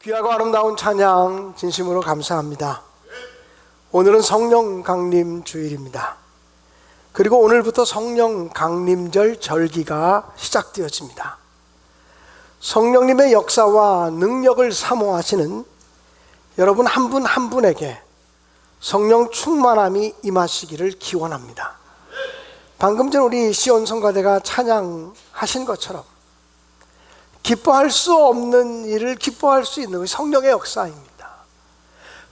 귀하고 아름다운 찬양 진심으로 감사합니다. 오늘은 성령 강림 주일입니다. 그리고 오늘부터 성령 강림절 절기가 시작되어집니다. 성령님의 역사와 능력을 사모하시는 여러분 한 분 한 분에게 성령 충만함이 임하시기를 기원합니다. 방금 전 우리 시온 성가대가 찬양하신 것처럼 기뻐할 수 없는 일을 기뻐할 수 있는 것이 성령의 역사입니다.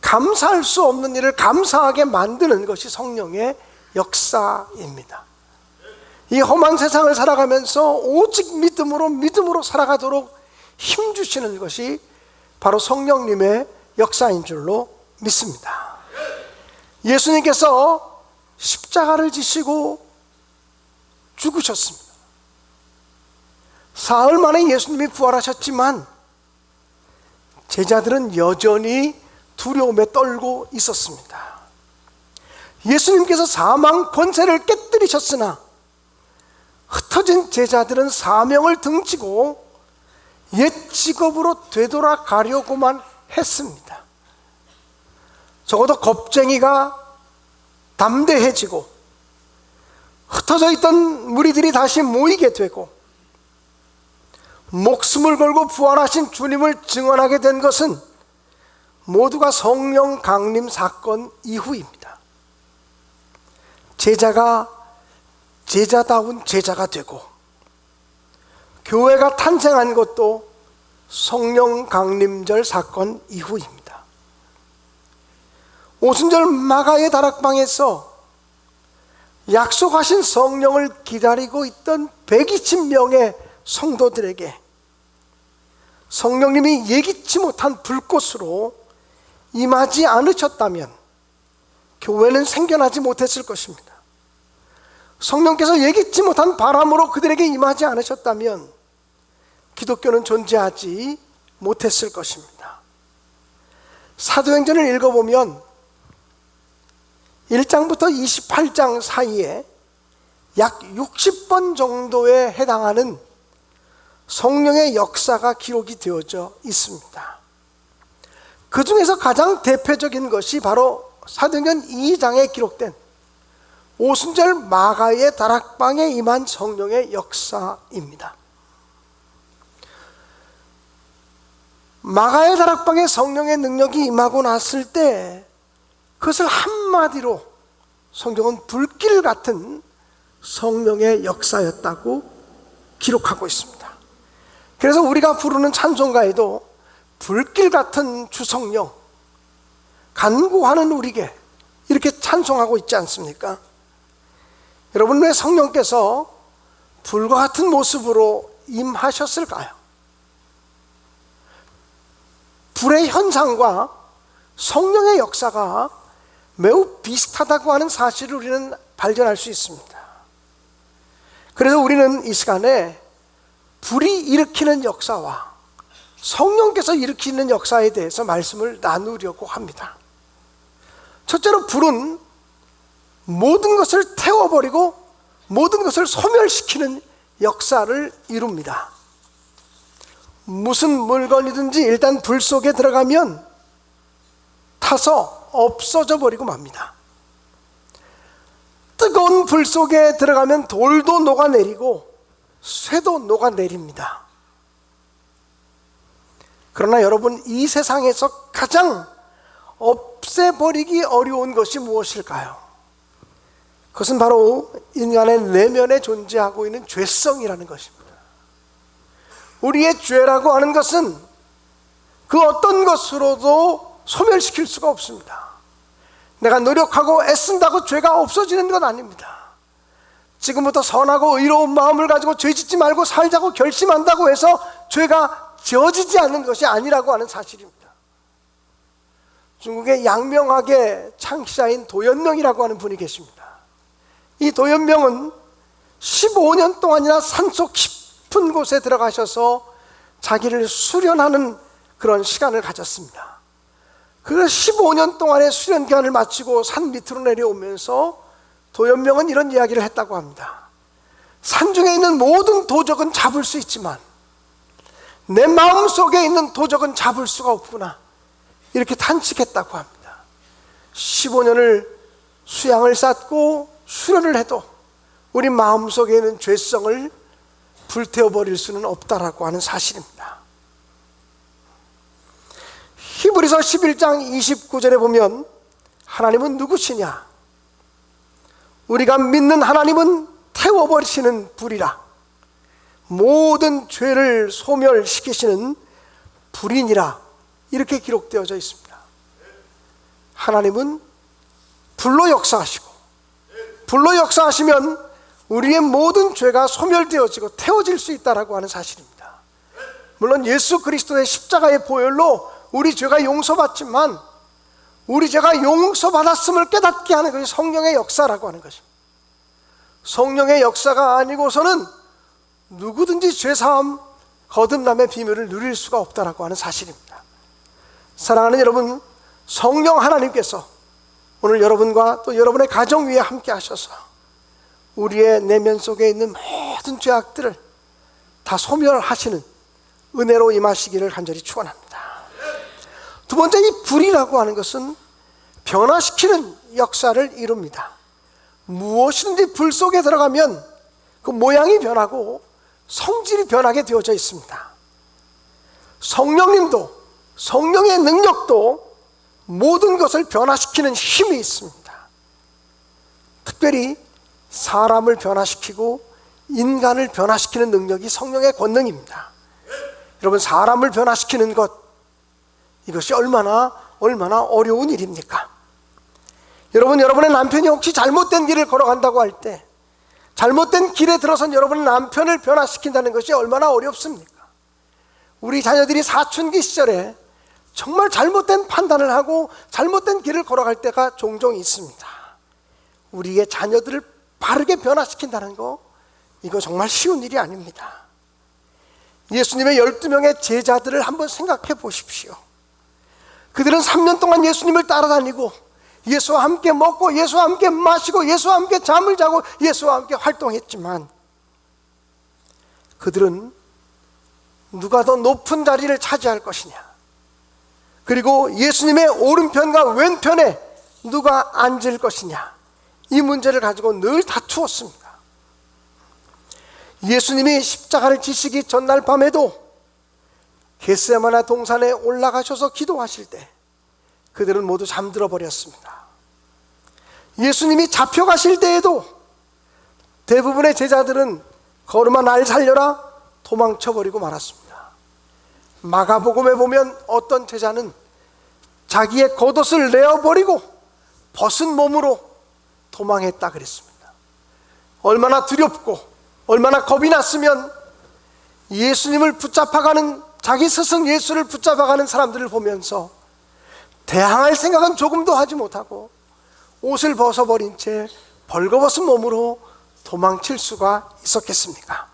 감사할 수 없는 일을 감사하게 만드는 것이 성령의 역사입니다. 이 험한 세상을 살아가면서 오직 믿음으로 살아가도록 힘주시는 것이 바로 성령님의 역사인 줄로 믿습니다. 예수님께서 십자가를 지시고 죽으셨습니다. 사흘 만에 예수님이 부활하셨지만 제자들은 여전히 두려움에 떨고 있었습니다. 예수님께서 사망 권세를 깨뜨리셨으나 흩어진 제자들은 사명을 등지고 옛 직업으로 되돌아가려고만 했습니다. 적어도 겁쟁이가 담대해지고 흩어져 있던 무리들이 다시 모이게 되고 목숨을 걸고 부활하신 주님을 증언하게 된 것은 모두가 성령 강림 사건 이후입니다. 제자가 제자다운 제자가 되고 교회가 탄생한 것도 성령 강림절 사건 이후입니다. 오순절 마가의 다락방에서 약속하신 성령을 기다리고 있던 120명의 성도들에게 성령님이 예기치 못한 불꽃으로 임하지 않으셨다면 교회는 생겨나지 못했을 것입니다. 성령께서 예기치 못한 바람으로 그들에게 임하지 않으셨다면 기독교는 존재하지 못했을 것입니다. 사도행전을 읽어보면 1장부터 28장 사이에 약 60번 정도에 해당하는 성령의 역사가 기록이 되어져 있습니다. 그 중에서 가장 대표적인 것이 바로 사도행전 2장에 기록된 오순절 마가의 다락방에 임한 성령의 역사입니다. 마가의 다락방에 성령의 능력이 임하고 났을 때 그것을 한마디로 성경은 불길 같은 성령의 역사였다고 기록하고 있습니다. 그래서 우리가 부르는 찬송가에도 불길 같은 주성령 간구하는 우리에게 이렇게 찬송하고 있지 않습니까? 여러분, 왜 성령께서 불과 같은 모습으로 임하셨을까요? 불의 현상과 성령의 역사가 매우 비슷하다고 하는 사실을 우리는 발견할 수 있습니다. 그래서 우리는 이 시간에 불이 일으키는 역사와 성령께서 일으키는 역사에 대해서 말씀을 나누려고 합니다. 첫째로 불은 모든 것을 태워버리고 모든 것을 소멸시키는 역사를 이룹니다. 무슨 물건이든지 일단 불 속에 들어가면 타서 없어져 버리고 맙니다. 뜨거운 불 속에 들어가면 돌도 녹아내리고 쇠도 녹아내립니다. 그러나 여러분, 이 세상에서 가장 없애버리기 어려운 것이 무엇일까요? 그것은 바로 인간의 내면에 존재하고 있는 죄성이라는 것입니다. 우리의 죄라고 하는 것은 그 어떤 것으로도 소멸시킬 수가 없습니다. 내가 노력하고 애쓴다고 죄가 없어지는 건 아닙니다. 지금부터 선하고 의로운 마음을 가지고 죄 짓지 말고 살자고 결심한다고 해서 죄가 지어지지 않는 것이 아니라고 하는 사실입니다. 중국의 양명학의 창시자인 도연명이라고 하는 분이 계십니다. 이 도연명은 15년 동안이나 산속 깊은 곳에 들어가셔서 자기를 수련하는 그런 시간을 가졌습니다. 그 15년 동안의 수련 기간을 마치고 산 밑으로 내려오면서 도연명은 이런 이야기를 했다고 합니다. 산중에 있는 모든 도적은 잡을 수 있지만 내 마음속에 있는 도적은 잡을 수가 없구나, 이렇게 탄식했다고 합니다. 15년을 수양을 쌓고 수련을 해도 우리 마음속에 있는 죄성을 불태워버릴 수는 없다라고 하는 사실입니다. 히브리서 11장 29절에 보면 하나님은 누구시냐? 우리가 믿는 하나님은 태워버리시는 불이라, 모든 죄를 소멸시키시는 불이니라, 이렇게 기록되어져 있습니다. 하나님은 불로 역사하시고, 불로 역사하시면 우리의 모든 죄가 소멸되어지고 태워질 수 있다라고 하는 사실입니다. 물론 예수 그리스도의 십자가의 보혈로 우리 죄가 용서받지만, 우리 죄가 용서받았음을 깨닫게 하는 것이 성령의 역사라고 하는 것입니다. 성령의 역사가 아니고서는 누구든지 죄사함, 거듭남의 비밀을 누릴 수가 없다라고 하는 사실입니다. 사랑하는 여러분, 성령 하나님께서 오늘 여러분과 또 여러분의 가정 위에 함께 하셔서 우리의 내면 속에 있는 모든 죄악들을 다 소멸하시는 은혜로 임하시기를 간절히 축원합니다. 두 번째, 이 불이라고 하는 것은 변화시키는 역사를 이룹니다. 무엇이든지 불 속에 들어가면 그 모양이 변하고 성질이 변하게 되어져 있습니다. 성령님도, 성령의 능력도 모든 것을 변화시키는 힘이 있습니다. 특별히 사람을 변화시키고 인간을 변화시키는 능력이 성령의 권능입니다. 여러분, 사람을 변화시키는 것, 이것이 얼마나 어려운 일입니까? 여러분, 여러분의 남편이 혹시 잘못된 길을 걸어간다고 할 때, 잘못된 길에 들어선 여러분의 남편을 변화시킨다는 것이 얼마나 어렵습니까? 우리 자녀들이 사춘기 시절에 정말 잘못된 판단을 하고 잘못된 길을 걸어갈 때가 종종 있습니다. 우리의 자녀들을 바르게 변화시킨다는 거, 이거 정말 쉬운 일이 아닙니다. 예수님의 12명의 제자들을 한번 생각해 보십시오. 그들은 3년 동안 예수님을 따라다니고 예수와 함께 먹고 예수와 함께 마시고 예수와 함께 잠을 자고 예수와 함께 활동했지만, 그들은 누가 더 높은 자리를 차지할 것이냐, 그리고 예수님의 오른편과 왼편에 누가 앉을 것이냐, 이 문제를 가지고 늘 다투었습니다. 예수님이 십자가를 지시기 전날 밤에도 겟세마네 동산에 올라가셔서 기도하실 때 그들은 모두 잠들어 버렸습니다. 예수님이 잡혀가실 때에도 대부분의 제자들은 걸음아 날 살려라 도망쳐버리고 말았습니다. 마가복음에 보면 어떤 제자는 자기의 겉옷을 내어버리고 벗은 몸으로 도망했다 그랬습니다. 얼마나 두렵고 얼마나 겁이 났으면 예수님을 붙잡아가는, 자기 스승 예수를 붙잡아가는 사람들을 보면서 대항할 생각은 조금도 하지 못하고 옷을 벗어버린 채 벌거벗은 몸으로 도망칠 수가 있었겠습니까?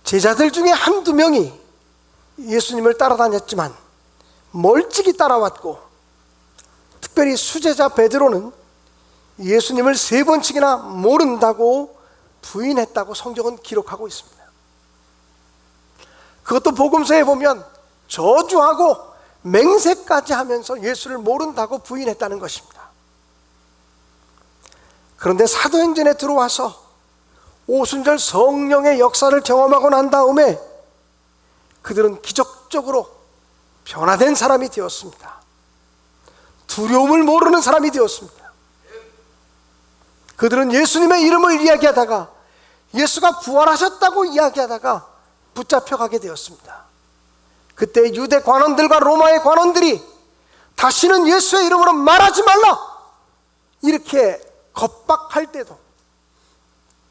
제자들 중에 한두 명이 예수님을 따라다녔지만 멀찍이 따라왔고, 특별히 수제자 베드로는 예수님을 3번씩이나 모른다고 부인했다고 성경은 기록하고 있습니다. 그것도 복음서에 보면 저주하고 맹세까지 하면서 예수를 모른다고 부인했다는 것입니다. 그런데 사도행전에 들어와서 오순절 성령의 역사를 경험하고 난 다음에 그들은 기적적으로 변화된 사람이 되었습니다. 두려움을 모르는 사람이 되었습니다. 그들은 예수님의 이름을 이야기하다가, 예수가 부활하셨다고 이야기하다가 붙잡혀가게 되었습니다. 그때 유대 관원들과 로마의 관원들이 다시는 예수의 이름으로 말하지 말라, 이렇게 겁박할 때도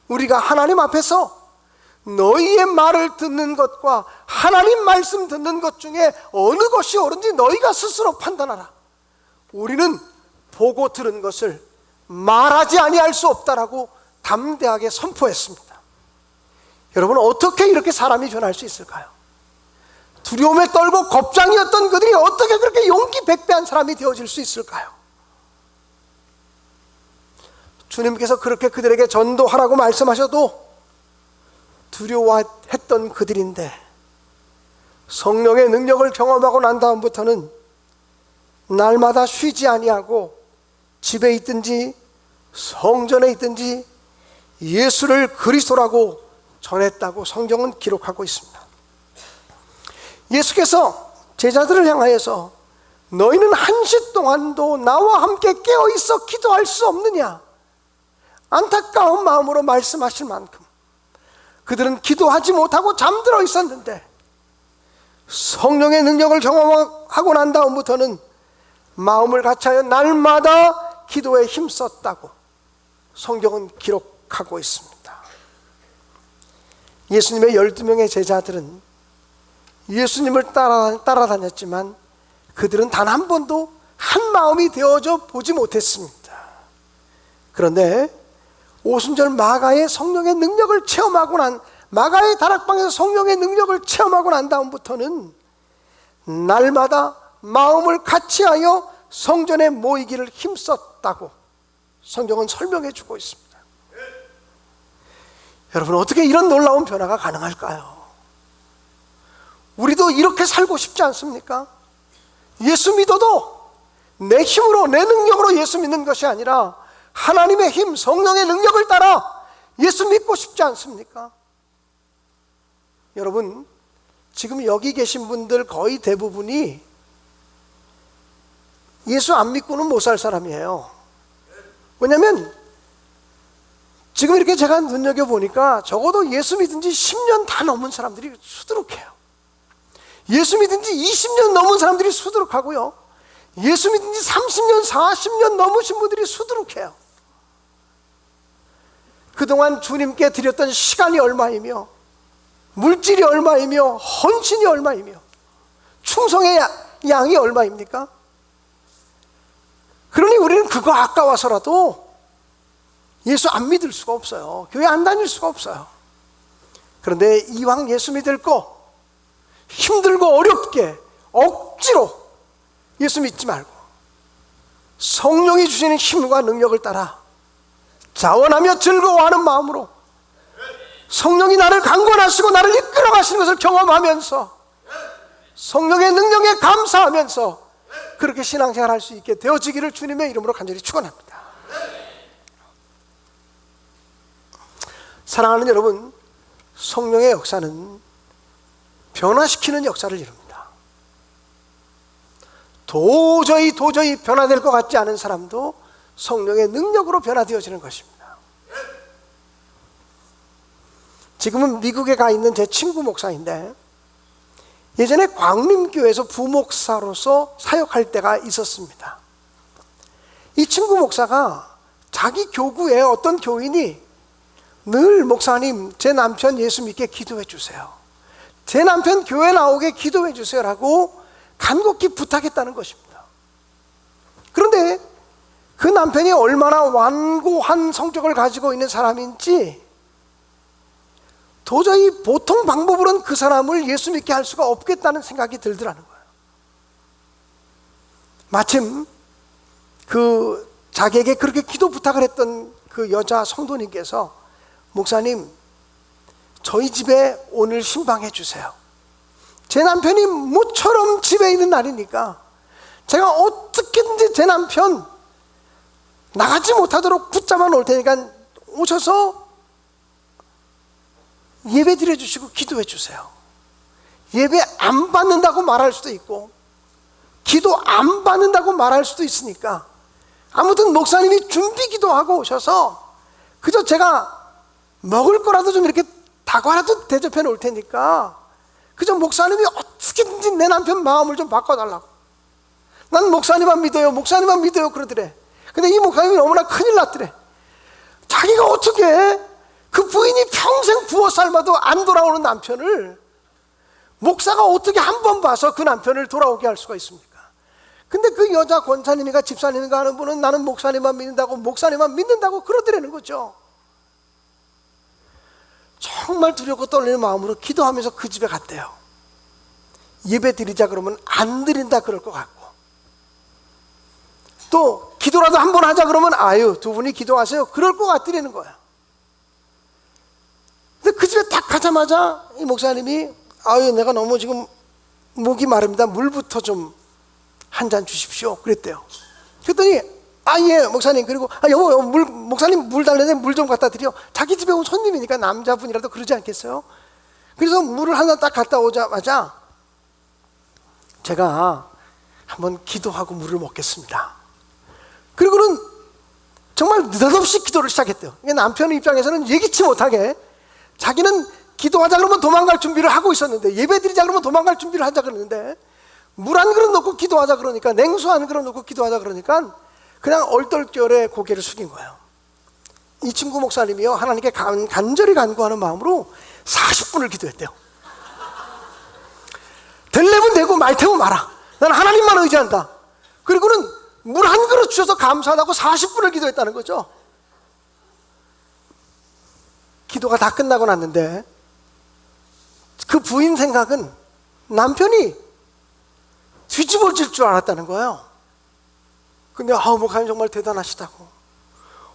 우리가 하나님 앞에서 너희의 말을 듣는 것과 하나님 말씀 듣는 것 중에 어느 것이 옳은지 너희가 스스로 판단하라. 우리는 보고 들은 것을 말하지 아니할 수 없다라고 담대하게 선포했습니다. 여러분, 어떻게 이렇게 사람이 변할 수 있을까요? 두려움에 떨고 겁장이었던 그들이 어떻게 그렇게 용기 백배한 사람이 되어질 수 있을까요? 주님께서 그렇게 그들에게 전도하라고 말씀하셔도 두려워했던 그들인데 성령의 능력을 경험하고 난 다음부터는 날마다 쉬지 아니하고 집에 있든지 성전에 있든지 예수를 그리스도라고 전했다고 성경은 기록하고 있습니다. 예수께서 제자들을 향하여서 너희는 한시 동안도 나와 함께 깨어 있어 기도할 수 없느냐, 안타까운 마음으로 말씀하실 만큼 그들은 기도하지 못하고 잠들어 있었는데 성령의 능력을 경험하고 난 다음부터는 마음을 같이하여 날마다 기도에 힘썼다고 성경은 기록하고 있습니다. 예수님의 12명의 제자들은 예수님을 따라다녔지만 그들은 단 한 번도 한 마음이 되어져 보지 못했습니다. 그런데 오순절 마가의 성령의 능력을 체험하고 마가의 다락방에서 성령의 능력을 체험하고 난 다음부터는 날마다 마음을 같이하여 성전에 모이기를 힘썼다고 성경은 설명해 주고 있습니다. 여러분, 어떻게 이런 놀라운 변화가 가능할까요? 우리도 이렇게 살고 싶지 않습니까? 예수 믿어도 내 힘으로, 내 능력으로 예수 믿는 것이 아니라 하나님의 힘, 성령의 능력을 따라 예수 믿고 싶지 않습니까? 여러분, 지금 여기 계신 분들 거의 대부분이 예수 안 믿고는 못 살 사람이에요. 왜냐하면 지금 이렇게 제가 눈여겨보니까 적어도 예수 믿은 지 10년 다 넘은 사람들이 수두룩해요. 예수 믿은 지 20년 넘은 사람들이 수두룩하고요, 예수 믿은 지 30년, 40년 넘으신 분들이 수두룩해요. 그동안 주님께 드렸던 시간이 얼마이며 물질이 얼마이며 헌신이 얼마이며 충성의 양이 얼마입니까? 그러니 우리는 그거 아까워서라도 예수 안 믿을 수가 없어요. 교회 안 다닐 수가 없어요. 그런데 이왕 예수 믿을 거 힘들고 어렵게 억지로 예수 믿지 말고 성령이 주시는 힘과 능력을 따라 자원하며 즐거워하는 마음으로 성령이 나를 강권하시고 나를 이끌어 가시는 것을 경험하면서 성령의 능력에 감사하면서 그렇게 신앙생활 할 수 있게 되어지기를 주님의 이름으로 간절히 축원합니다. 사랑하는 여러분, 성령의 역사는 변화시키는 역사를 이룹니다. 도저히 변화될 것 같지 않은 사람도 성령의 능력으로 변화되어지는 것입니다. 지금은 미국에 가 있는 제 친구 목사인데 예전에 광림교회에서 부목사로서 사역할 때가 있었습니다. 이 친구 목사가 자기 교구에 어떤 교인이 늘 목사님, 제 남편 예수 믿게 기도해 주세요, 제 남편 교회 나오게 기도해 주세요라고 간곡히 부탁했다는 것입니다. 그런데 그 남편이 얼마나 완고한 성격을 가지고 있는 사람인지 도저히 보통 방법으로는 그 사람을 예수 믿게 할 수가 없겠다는 생각이 들더라는 거예요. 마침 그 자기에게 그렇게 기도 부탁을 했던 그 여자 성도님께서 목사님, 저희 집에 오늘 신방해 주세요. 제 남편이 모처럼 집에 있는 날이니까 제가 어떻게든지 제 남편 나가지 못하도록 붙잡아 놓을 테니까 오셔서 예배 드려주시고 기도해 주세요. 예배 안 받는다고 말할 수도 있고 기도 안 받는다고 말할 수도 있으니까 아무튼 목사님이 준비 기도하고 오셔서 그저 제가 먹을 거라도 좀 이렇게 다과라도 대접해 놓을 테니까 그저 목사님이 어떻게든지 내 남편 마음을 좀 바꿔달라고. 난 목사님만 믿어요, 목사님만 믿어요 그러더래. 근데 이 목사님이 너무나 큰일 났더래. 자기가 어떻게 그 부인이 평생 부어 삶아도 안 돌아오는 남편을 목사가 어떻게 한 번 봐서 그 남편을 돌아오게 할 수가 있습니까? 근데 그 여자 권사님인가 집사님인가 하는 분은 나는 목사님만 믿는다고 그러더라는 거죠. 정말 두렵고 떨리는 마음으로 기도하면서 그 집에 갔대요. 예배 드리자 그러면 안 드린다 그럴 것 같고, 또 기도라도 한 번 하자 그러면 아유 두 분이 기도하세요 그럴 것 같더라는 거야. 근데 그 집에 딱 가자마자 이 목사님이 아유 내가 너무 지금 목이 마릅니다. 물부터 좀 한 잔 주십시오. 그랬대요. 그랬더니 예 목사님 그리고 여보 목사님 물 달라는데 물 좀 갖다 드려. 자기 집에 온 손님이니까 남자분이라도 그러지 않겠어요? 그래서 물을 하나 딱 갖다 오자마자 제가 한번 기도하고 물을 먹겠습니다. 그리고는 정말 느닷없이 기도를 시작했대요. 남편 입장에서는 예기치 못하게 자기는 기도하자 그러면 도망갈 준비를 하고 있었는데, 예배 드리자 그러면 도망갈 준비를 하자 그러는데, 물 한 그릇 놓고 기도하자 그러니까, 냉수 한 그릇 놓고 기도하자 그러니까 그냥 얼떨결에 고개를 숙인 거예요. 이 친구 목사님이요, 하나님께 간절히 간구하는 마음으로 40분을 기도했대요. 되려면 되고 말테면 마라. 난 하나님만 의지한다. 그리고는 물 한 그릇 주셔서 감사하다고 40분을 기도했다는 거죠. 기도가 다 끝나고 났는데 그 부인 생각은 남편이 뒤집어질 줄 알았다는 거예요. 근데 목사님 정말 대단하시다고,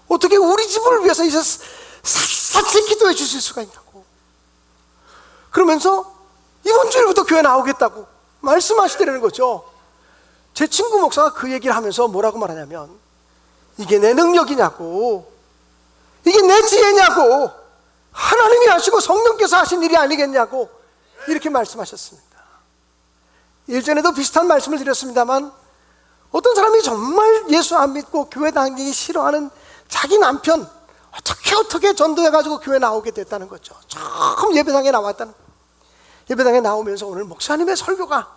어떻게 우리 집을 위해서 이제 샅샅이 기도해 주실 수가 있냐고, 그러면서 이번 주일부터 교회 나오겠다고 말씀하시더라는 거죠. 제 친구 목사가 그 얘기를 하면서 뭐라고 말하냐면, 이게 내 능력이냐고, 이게 내 지혜냐고, 하나님이 하시고 성령께서 하신 일이 아니겠냐고 이렇게 말씀하셨습니다. 일전에도 비슷한 말씀을 드렸습니다만, 어떤 사람이 정말 예수 안 믿고 교회 다니기 싫어하는 자기 남편 어떻게 전도해가지고 교회 나오게 됐다는 거죠. 처음 예배당에 나왔다는, 예배당에 나오면서 오늘 목사님의 설교가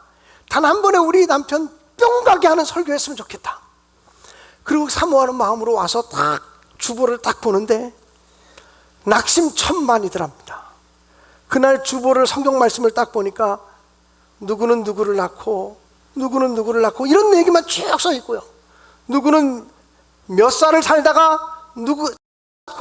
단 한 번에 우리 남편 뿅 가게 하는 설교했으면 좋겠다. 그리고 사모하는 마음으로 와서 딱 주보를 딱 보는데 낙심천만이더랍니다. 그날 주보를, 성경 말씀을 딱 보니까 누구는 누구를 낳고 누구는 누구를 낳고 이런 얘기만 쭉 써 있고요. 누구는 몇 살을 살다가 누구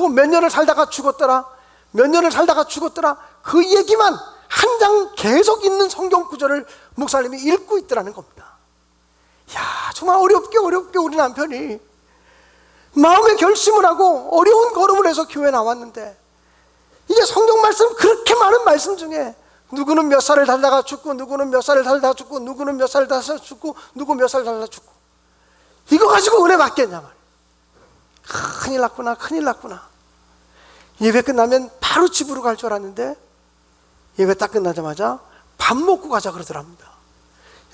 몇 년을 살다가 죽었더라, 몇 년을 살다가 죽었더라, 그 얘기만 한 장 계속 있는 성경 구절을 목사님이 읽고 있더라는 겁니다. 야, 정말 어렵게 우리 남편이 마음의 결심을 하고 어려운 걸음을 해서 교회 나왔는데, 이게 성경 말씀, 그렇게 많은 말씀 중에 누구는 몇 살을 살다가 죽고, 누구는 몇 살을 살다가 죽고, 누구는 몇 살을 살다가 죽고, 누구 몇 살 살다가 죽고, 이거 가지고 은혜 받겠냐 말이야. 큰일 났구나, 큰일 났구나. 예배 끝나면 바로 집으로 갈 줄 알았는데 예배 딱 끝나자마자 밥 먹고 가자 그러더랍니다.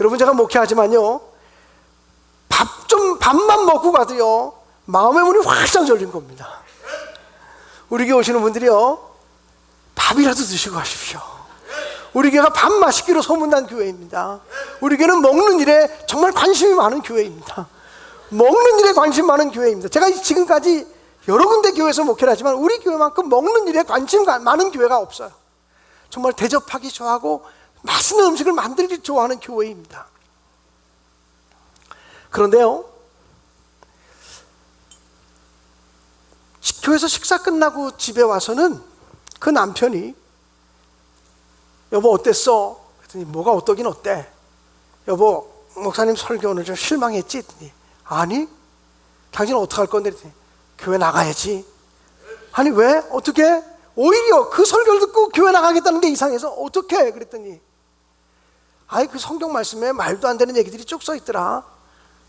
여러분, 제가 목회하지만요, 밥만 먹고 가도요 마음의 문이 활짝 열린 겁니다. 우리 교회 오시는 분들이요, 밥이라도 드시고 가십시오. 우리 교회가 밥 맛있기로 소문난 교회입니다. 우리 교회는 먹는 일에 정말 관심이 많은 교회입니다. 먹는 일에 관심 많은 교회입니다. 제가 지금까지 여러 군데 교회에서 목회를 하지만 우리 교회만큼 먹는 일에 관심 많은 교회가 없어요. 정말 대접하기 좋아하고 맛있는 음식을 만들기 좋아하는 교회입니다. 그런데요, 교회에서 식사 끝나고 집에 와서는 그 남편이 여보 어땠어? 그랬더니 뭐가 어떠긴 어때? 여보 목사님 설교 오늘 좀 실망했지? 했더니 아니, 당신은 어떡할 건데? 그랬더니 교회 나가야지. 아니 왜? 어떻게? 오히려 그 설교를 듣고 교회 나가겠다는 게 이상해서 어떻게? 그랬더니 그 성경 말씀에 말도 안 되는 얘기들이 쭉 써 있더라.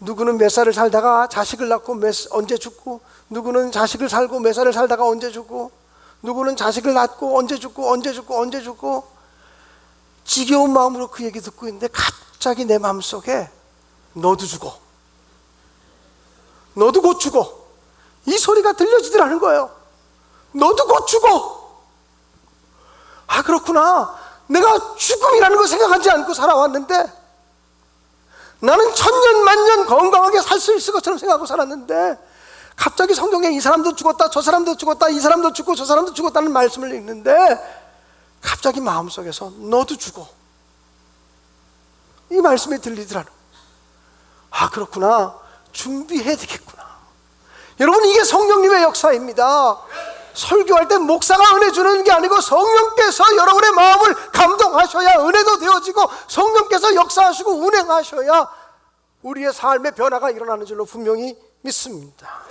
누구는 몇 살을 살다가 자식을 낳고 언제 죽고, 누구는 자식을 살고 몇 살을 살다가 언제 죽고, 누구는 자식을 낳고 언제 죽고 지겨운 마음으로 그 얘기 듣고 있는데 갑자기 내 마음속에 너도 죽어, 너도 곧 죽어, 이 소리가 들려지더라는 거예요. 너도 곧 죽어. 그렇구나. 내가 죽음이라는 걸 생각하지 않고 살아왔는데, 나는 천년 만년 건강하게 살 수 있을 것처럼 생각하고 살았는데, 갑자기 성경에 이 사람도 죽었다, 저 사람도 죽었다, 이 사람도 죽고 저 사람도 죽었다는 말씀을 읽는데 갑자기 마음속에서 너도 죽어, 이 말씀이 들리더라는 거예요. 그렇구나. 준비해야 되겠구나. 여러분, 이게 성령님의 역사입니다. 설교할 때 목사가 은혜 주는 게 아니고 성령께서 여러분의 마음을 감동하셔야 은혜도 되어지고 성령께서 역사하시고 운행하셔야 우리의 삶의 변화가 일어나는 줄로 분명히 믿습니다.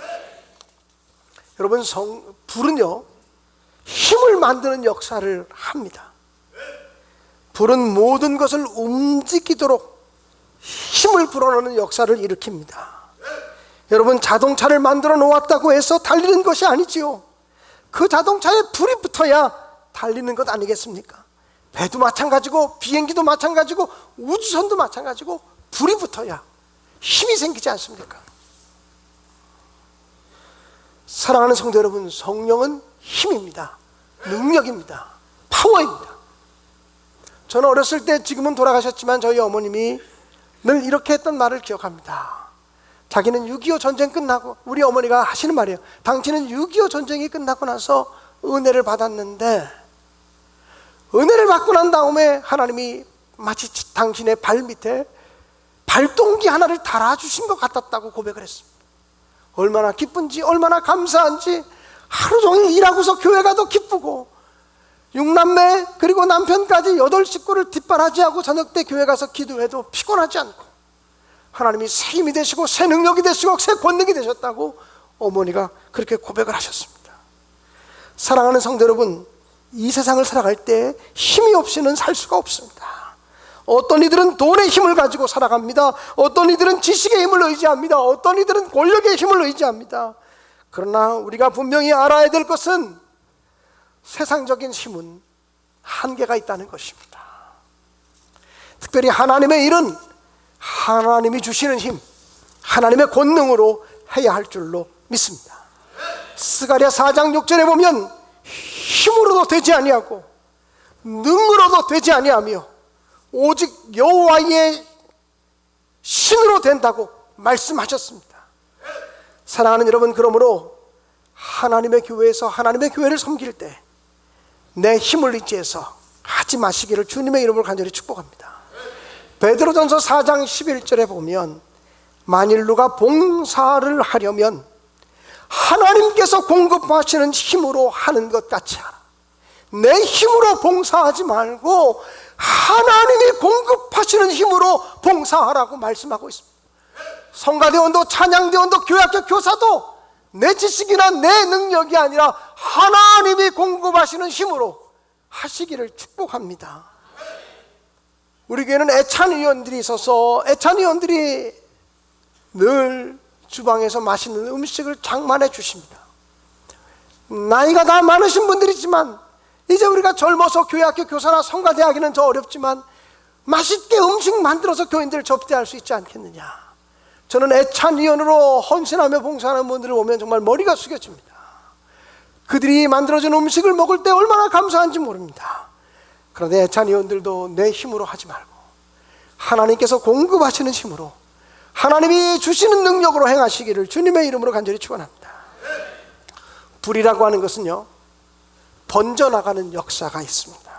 여러분, 불은요 힘을 만드는 역사를 합니다. 불은 모든 것을 움직이도록 힘을 불어넣는 역사를 일으킵니다. 여러분, 자동차를 만들어 놓았다고 해서 달리는 것이 아니지요. 그 자동차에 불이 붙어야 달리는 것 아니겠습니까? 배도 마찬가지고 비행기도 마찬가지고 우주선도 마찬가지고 불이 붙어야 힘이 생기지 않습니까? 사랑하는 성도 여러분, 성령은 힘입니다. 능력입니다. 파워입니다. 저는 어렸을 때, 지금은 돌아가셨지만 저희 어머님이 늘 이렇게 했던 말을 기억합니다. 자기는 6.25 전쟁 끝나고, 우리 어머니가 하시는 말이에요. 당신은 6.25 전쟁이 끝나고 나서 은혜를 받았는데, 은혜를 받고 난 다음에 하나님이 마치 당신의 발 밑에 발동기 하나를 달아주신 것 같았다고 고백을 했습니다. 얼마나 기쁜지, 얼마나 감사한지, 하루 종일 일하고서 교회 가도 기쁘고, 6남매 그리고 남편까지 8식구를 뒷바라지하고 저녁 때 교회 가서 기도해도 피곤하지 않고, 하나님이 새 힘이 되시고 새 능력이 되시고 새 권능이 되셨다고 어머니가 그렇게 고백을 하셨습니다. 사랑하는 성도 여러분, 이 세상을 살아갈 때 힘이 없이는 살 수가 없습니다. 어떤 이들은 돈의 힘을 가지고 살아갑니다. 어떤 이들은 지식의 힘을 의지합니다. 어떤 이들은 권력의 힘을 의지합니다. 그러나 우리가 분명히 알아야 될 것은 세상적인 힘은 한계가 있다는 것입니다. 특별히 하나님의 일은 하나님이 주시는 힘, 하나님의 권능으로 해야 할 줄로 믿습니다. 스가랴 4장 6절에 보면 힘으로도 되지 아니하고 능으로도 되지 아니하며 오직 여호와의 신으로 된다고 말씀하셨습니다. 사랑하는 여러분, 그러므로 하나님의 교회에서 하나님의 교회를 섬길 때 내 힘을 의지해서 하지 마시기를 주님의 이름으로 간절히 축복합니다. 베드로전서 4장 11절에 보면 만일 누가 봉사를 하려면 하나님께서 공급하시는 힘으로 하는 것 같이 하라. 내 힘으로 봉사하지 말고 하나님이 공급하시는 힘으로 봉사하라고 말씀하고 있습니다. 성가대원도 찬양대원도 교회학교 교사도 내 지식이나 내 능력이 아니라 하나님이 공급하시는 힘으로 하시기를 축복합니다. 우리 교회는 애찬위원들이 있어서 애찬위원들이 늘 주방에서 맛있는 음식을 장만해 주십니다. 나이가 다 많으신 분들이지만 이제 우리가 젊어서 교회학교 교사나 성가대하기는 더 어렵지만 맛있게 음식 만들어서 교인들을 접대할 수 있지 않겠느냐. 저는 애찬위원으로 헌신하며 봉사하는 분들을 보면 정말 머리가 숙여집니다. 그들이 만들어준 음식을 먹을 때 얼마나 감사한지 모릅니다. 그런데 애찬위원들도 내 힘으로 하지 말고 하나님께서 공급하시는 힘으로 하나님이 주시는 능력으로 행하시기를 주님의 이름으로 간절히 축원합니다. 불이라고 하는 것은요, 번져나가는 역사가 있습니다.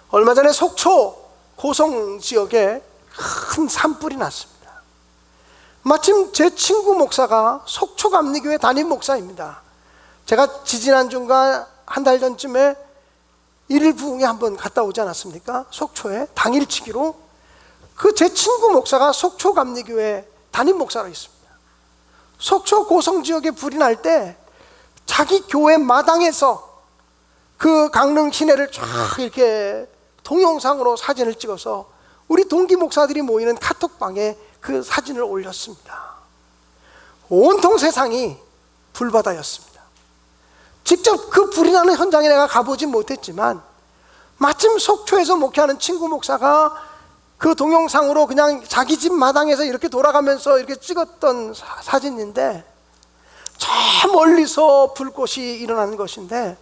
얼마 전에 속초 고성 지역에 큰 산불이 났습니다. 마침 제 친구 목사가 속초 감리교회 담임 목사입니다. 제가 지지난주인가 한 달 전쯤에 1일 부흥에 한번 갔다 오지 않았습니까? 속초에 당일치기로. 그 제 친구 목사가 속초 감리교회 담임 목사로 있습니다. 속초 고성 지역에 불이 날 때 자기 교회 마당에서 그 강릉 시내를 쫙 이렇게 동영상으로 사진을 찍어서 우리 동기 목사들이 모이는 카톡방에 그 사진을 올렸습니다. 온통 세상이 불바다였습니다. 직접 그 불이 나는 현장에 내가 가보진 못했지만 마침 속초에서 목회하는 친구 목사가 그 동영상으로 그냥 자기 집 마당에서 이렇게 돌아가면서 이렇게 찍었던 사진인데, 저 멀리서 불꽃이 일어나는 것인데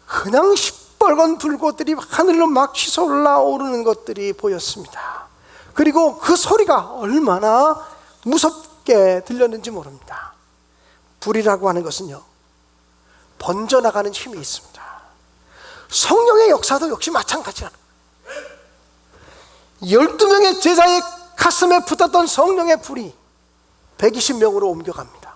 그냥 시뻘건 불꽃들이 하늘로 막 휘솔라 오르는 것들이 보였습니다. 그리고 그 소리가 얼마나 무섭게 들렸는지 모릅니다. 불이라고 하는 것은요, 번져나가는 힘이 있습니다. 성령의 역사도 역시 마찬가지라는 거예요. 12명의 제자의 가슴에 붙었던 성령의 불이 120명으로 옮겨갑니다.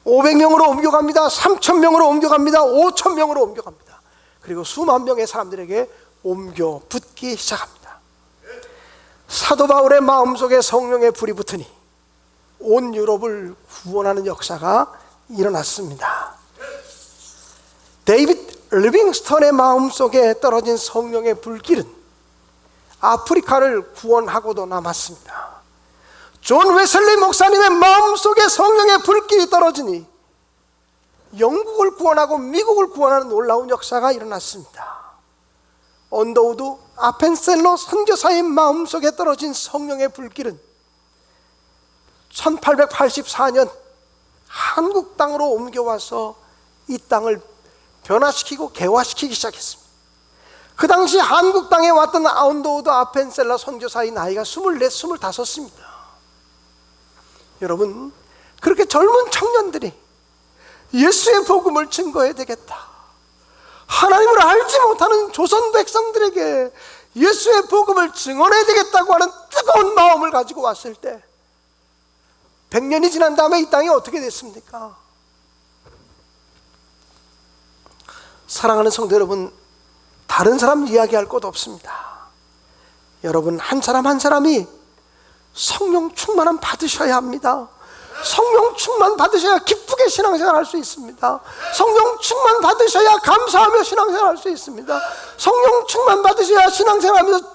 500명으로 옮겨갑니다. 3000명으로 옮겨갑니다. 5000명으로 옮겨갑니다. 그리고 수만 명의 사람들에게 옮겨 붙기 시작합니다. 사도 바울의 마음속에 성령의 불이 붙으니 온 유럽을 구원하는 역사가 일어났습니다. 데이빗 리빙스턴의 마음속에 떨어진 성령의 불길은 아프리카를 구원하고도 남았습니다. 존 웨슬리 목사님의 마음속에 성령의 불길이 떨어지니 영국을 구원하고 미국을 구원하는 놀라운 역사가 일어났습니다. 언더우드 아펜셀러 선교사의 마음속에 떨어진 성령의 불길은 1884년 한국 땅으로 옮겨와서 이 땅을 변화시키고 개화시키기 시작했습니다. 그 당시 한국 땅에 왔던 언더우드 아펜셀러 선교사의 나이가 24, 25입니다. 여러분, 그렇게 젊은 청년들이 예수의 복음을 증거해야 되겠다, 하나님을 알지 못하는 조선 백성들에게 예수의 복음을 증언해야 되겠다고 하는 뜨거운 마음을 가지고 왔을 때 100년이 지난 다음에 이 땅이 어떻게 됐습니까? 사랑하는 성도 여러분, 다른 사람 이야기할 것 없습니다. 여러분, 한 사람 한 사람이 성령 충만함 받으셔야 합니다. 성령 충만 받으셔야 기쁘게 신앙생활 할 수 있습니다. 성령 충만 받으셔야 감사하며 신앙생활 할 수 있습니다. 성령 충만 받으셔야 신앙생활 하면서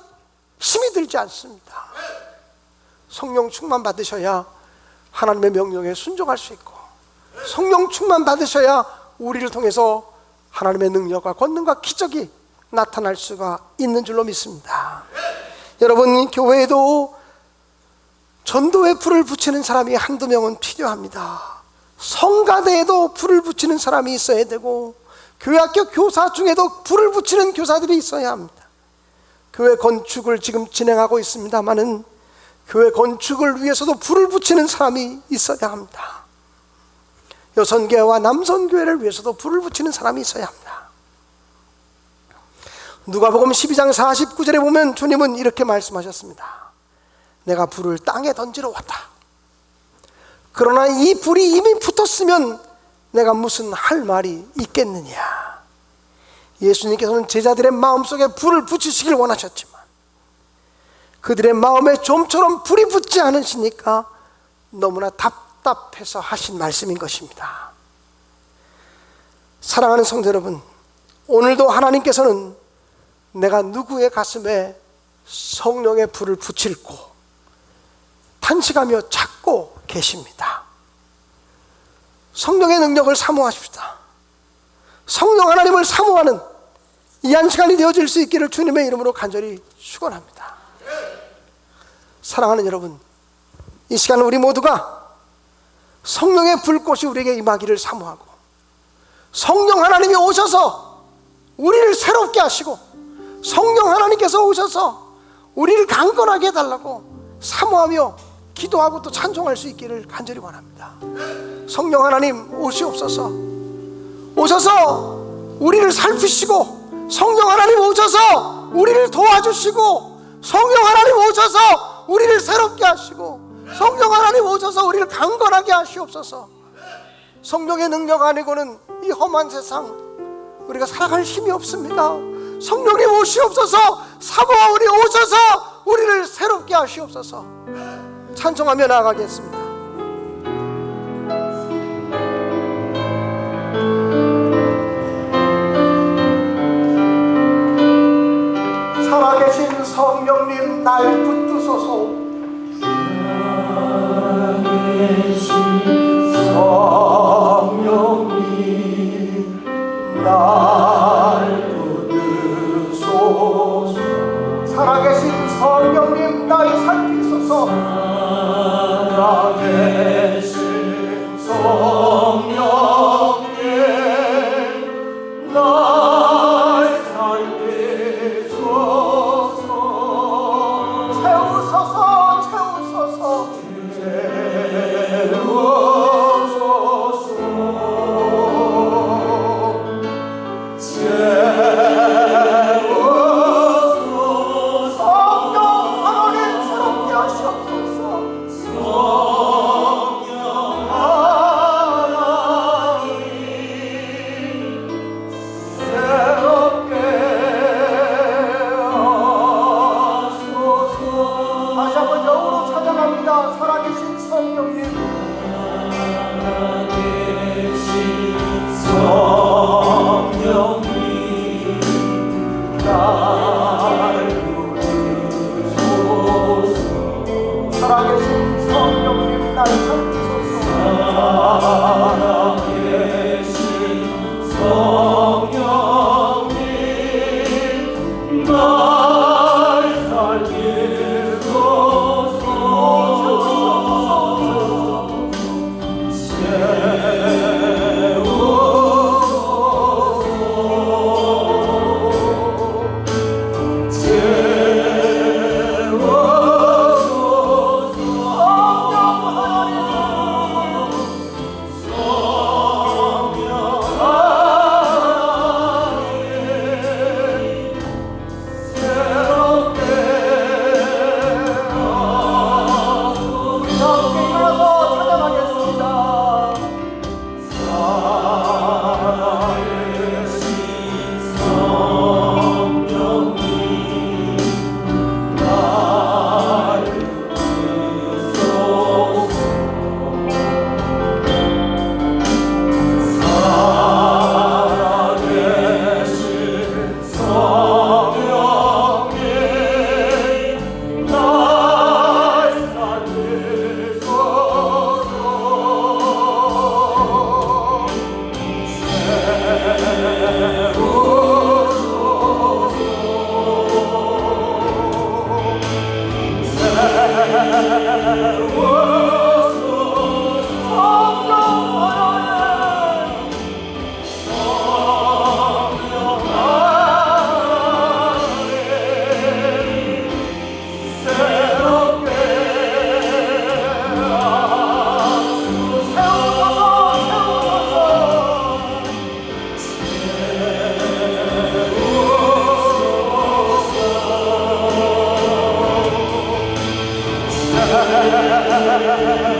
힘이 들지 않습니다. 성령 충만 받으셔야 하나님의 명령에 순종할 수 있고, 성령 충만 받으셔야 우리를 통해서 하나님의 능력과 권능과 기적이 나타날 수가 있는 줄로 믿습니다. 여러분, 교회에도 전도에 불을 붙이는 사람이 한두 명은 필요합니다. 성가대에도 불을 붙이는 사람이 있어야 되고, 교회학교 교사 중에도 불을 붙이는 교사들이 있어야 합니다. 교회 건축을 지금 진행하고 있습니다마는 교회 건축을 위해서도 불을 붙이는 사람이 있어야 합니다. 여성교회와 남성교회를 위해서도 불을 붙이는 사람이 있어야 합니다. 누가복음 12장 49절에 보면 주님은 이렇게 말씀하셨습니다. 내가 불을 땅에 던지러 왔다. 그러나 이 불이 이미 붙었으면 내가 무슨 할 말이 있겠느냐. 예수님께서는 제자들의 마음속에 불을 붙이시길 원하셨지만 그들의 마음에 좀처럼 불이 붙지 않으시니까 너무나 답답해서 하신 말씀인 것입니다. 사랑하는 성도 여러분, 오늘도 하나님께서는 내가 누구의 가슴에 성령의 불을 붙일고 탄식하며 찾고 계십니다. 성령의 능력을 사모하십시다. 성령 하나님을 사모하는 이 한 시간이 되어질 수 있기를 주님의 이름으로 간절히 축원합니다. 사랑하는 여러분, 이 시간 우리 모두가 성령의 불꽃이 우리에게 임하기를 사모하고, 성령 하나님이 오셔서 우리를 새롭게 하시고, 성령 하나님께서 오셔서 우리를 강건하게 해달라고 사모하며 기도하고 또 찬송할 수 있기를 간절히 원합니다. 성령 하나님 오시옵소서. 오셔서 우리를 살피시고, 성령 하나님 오셔서 우리를 도와주시고, 성령 하나님 오셔서 우리를 새롭게 하시고, 성령 하나님 오셔서 우리를 강건하게 하시옵소서. 성령의 능력 아니고는 이 험한 세상 우리가 살아갈 힘이 없습니다. 성령님 오시옵소서. 사모하오니 오셔서 우리를 새롭게 하시옵소서. 찬송하며 나아가겠습니다. 살아계신 성령님 날 붙드소서. 살아계신 성령님 날 붙드소서. 살아계신 성령님 날 살피소서. 살아계신 성령님 날 살피소서. 채우소서, 채우소서, 채우소서. 성령 하나님 새롭게 하시옵소서. 살아계신 성령님 날 찾으소서. 살아계신 성령님 날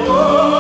Oh